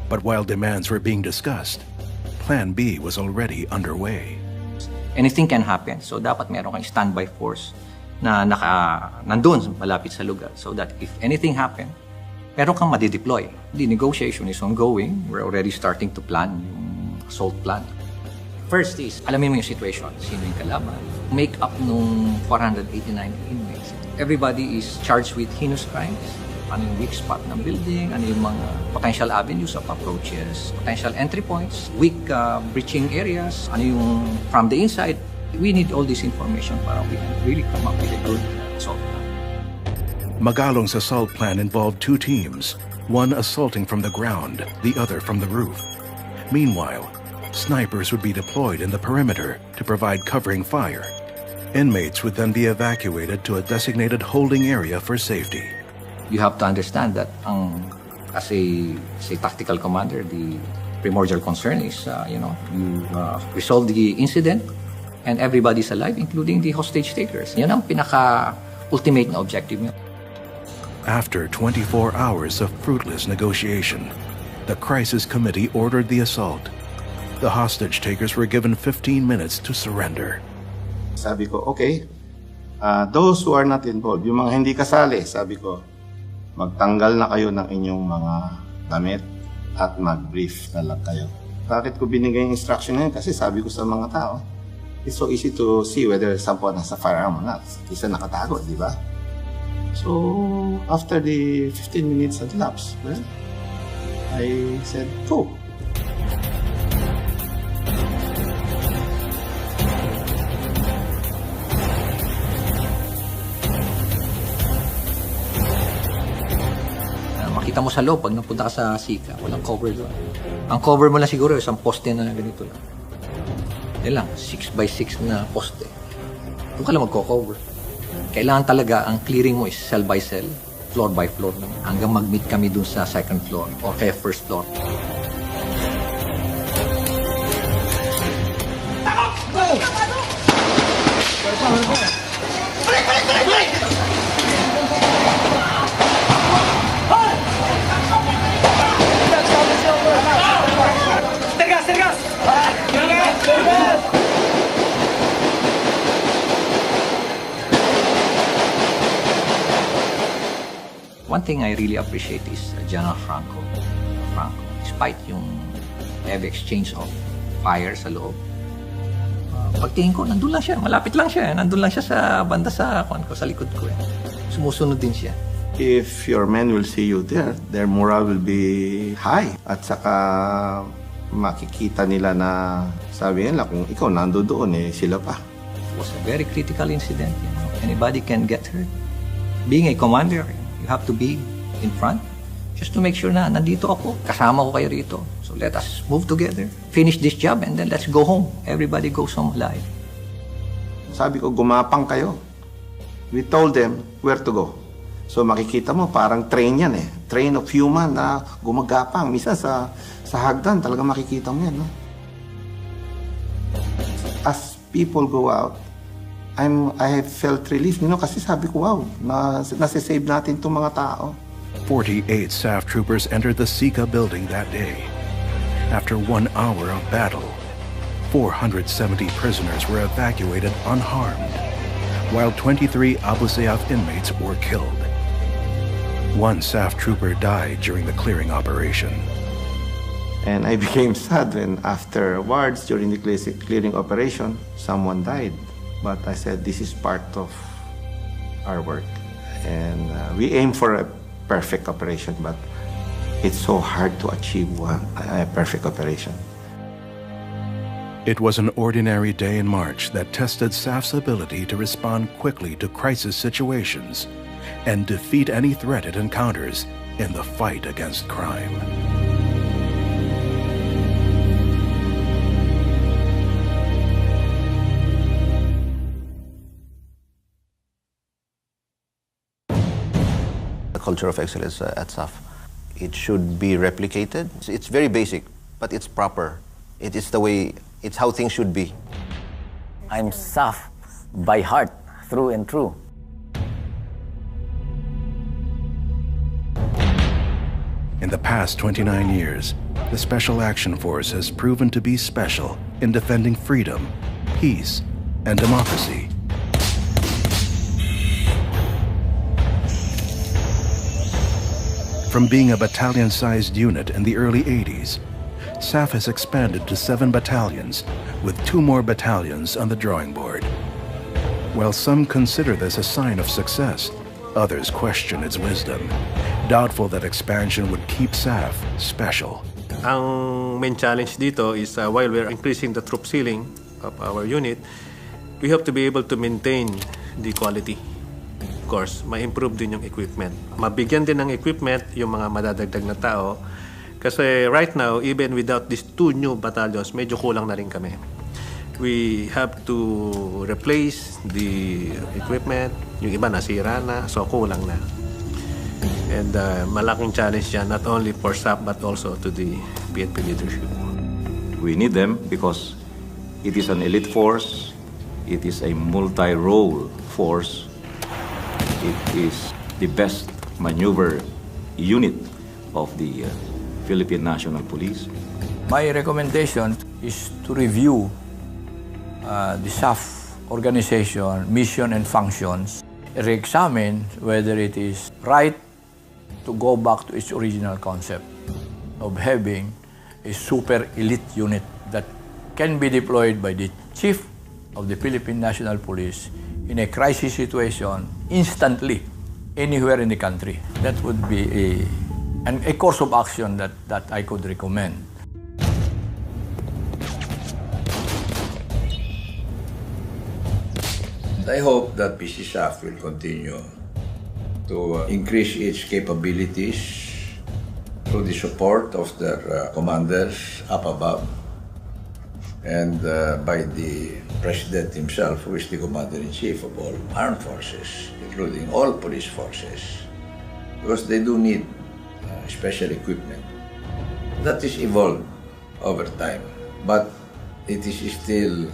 But while demands were being discussed, Plan B was already underway. Anything can happen. So dapat meron kang standby force na nandun malapit sa lugar so that if anything happen, meron kang madideploy. The negotiation is ongoing. We're already starting to plan yung assault plan. First is, alamin mo yung situation. Sino yung kalaban? Make up nung 489 inmates. Everybody is charged with heinous crimes. Ano yung weak spot ng building, ano yung mga potential avenues of approaches, potential entry points, weak breaching areas, ano yung from the inside. We need all this information para we can really come up with a good assault plan. Magalong's assault plan involved two teams, one assaulting from the ground, the other from the roof. Meanwhile, snipers would be deployed in the perimeter to provide covering fire. Inmates would then be evacuated to a designated holding area for safety. You have to understand that as a tactical commander, the primordial concern is, you resolve the incident and everybody's alive, including the hostage takers. Yan ang pinaka-ultimate na objective niyo. After 24 hours of fruitless negotiation, the crisis committee ordered the assault. The hostage takers were given 15 minutes to surrender. Sabi ko, okay, those who are not involved, yung mga hindi kasali, sabi ko, magtanggal na kayo ng inyong mga damit at mag-brief na lang kayo. Bakit ko binigay yung instruction na yun? Kasi sabi ko sa mga tao, it's so easy to see whether someone has a firearm or not. Isa nakatago, di ba? So, after the 15 minutes had elapsed, well, I said, go. Makita mo sa loob pag napunta ka sa Sika, walang cover doon. Ang cover mo lang siguro isang poste na ganito lang. Yan lang, 6x6 na poste. Doon ka lang magko-cover. Kailangan talaga ang clearing mo is cell by cell, floor by floor naman. Hanggang mag-meet kami doon sa second floor or kaya first floor. One thing I really appreciate is General Franco. Despite yung heavy exchange of fire sa loob, pagtingin ko, nandun lang siya. Malapit lang siya. Nandun lang siya sa banda sa likod ko. Sumusunod din siya. If your men will see you there, their morale will be high. At saka makikita nila na sabi nila kung ikaw nandoon sila pa. It was a very critical incident. Anybody can get hurt. Being a commander, you have to be in front just to make sure na nandito ako, kasama ko kayo rito. So let us move together, finish this job, and then let's go home. Everybody goes home alive. Sabi ko, gumapang kayo. We told them where to go. So makikita mo, parang train yan Train of human na gumagapang. Misa sa hagdan, talaga makikita mo yan. No? As people go out, I have felt relief. Kasi sabi ko, wow, nasisave natin itong mga tao. 48 SAF troopers entered the Sika building that day. After 1 hour of battle, 470 prisoners were evacuated unharmed, while 23 Abu Sayyaf inmates were killed. 1 SAF trooper died during the clearing operation. And I became sad when afterwards, during the clearing operation, someone died. But I said, this is part of our work. And we aim for a perfect operation, but it's so hard to achieve a perfect operation. It was an ordinary day in March that tested SAF's ability to respond quickly to crisis situations and defeat any threat it encounters in the fight against crime. Culture of excellence at SAF. It should be replicated. It's very basic, but it's proper. It's how things should be. I'm SAF by heart, through and through. In the past 29 years, the Special Action Force has proven to be special in defending freedom, peace, and democracy. From being a battalion-sized unit in the early 80s, SAF has expanded to 7 battalions, with 2 more battalions on the drawing board. While some consider this a sign of success, others question its wisdom, doubtful that expansion would keep SAF special. Ang main challenge dito is while we're increasing the troop ceiling of our unit, we have to be able to maintain the quality. Of course, ma-improve din yung equipment. Mabigyan din ng equipment yung mga madadagdag na tao. Kasi right now, even without these 2 new battalions, medyo kulang na rin kami. We have to replace the equipment. Yung iba nasira na, so kulang na. And malaking challenge yan, not only for SAF but also to the PNP leadership. We need them because it is an elite force. It is a multi-role force. It is the best maneuver unit of the Philippine National Police. My recommendation is to review the SAF organization, mission and functions, re-examine whether it is right to go back to its original concept of having a super elite unit that can be deployed by the Chief of the Philippine National Police in a crisis situation instantly anywhere in the country. That would be a course of action that I could recommend. I hope that PCSAF will continue to increase its capabilities through the support of their commanders up above and by the President himself, who is the Commander-in-Chief of all armed forces, including all police forces, because they do need special equipment. That is evolved over time, but it is still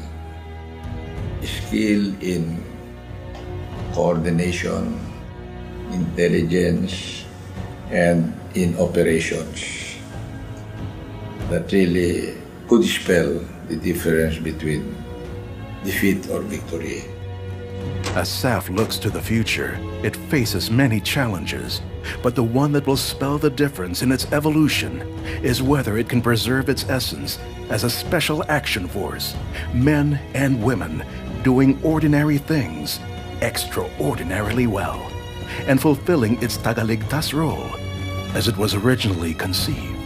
skill in coordination, intelligence, and in operations that really could spell the difference between defeat or victory. As SAF looks to the future, it faces many challenges, but the one that will spell the difference in its evolution is whether it can preserve its essence as a special action force, men and women doing ordinary things extraordinarily well, and fulfilling its Tagaligtas role as it was originally conceived.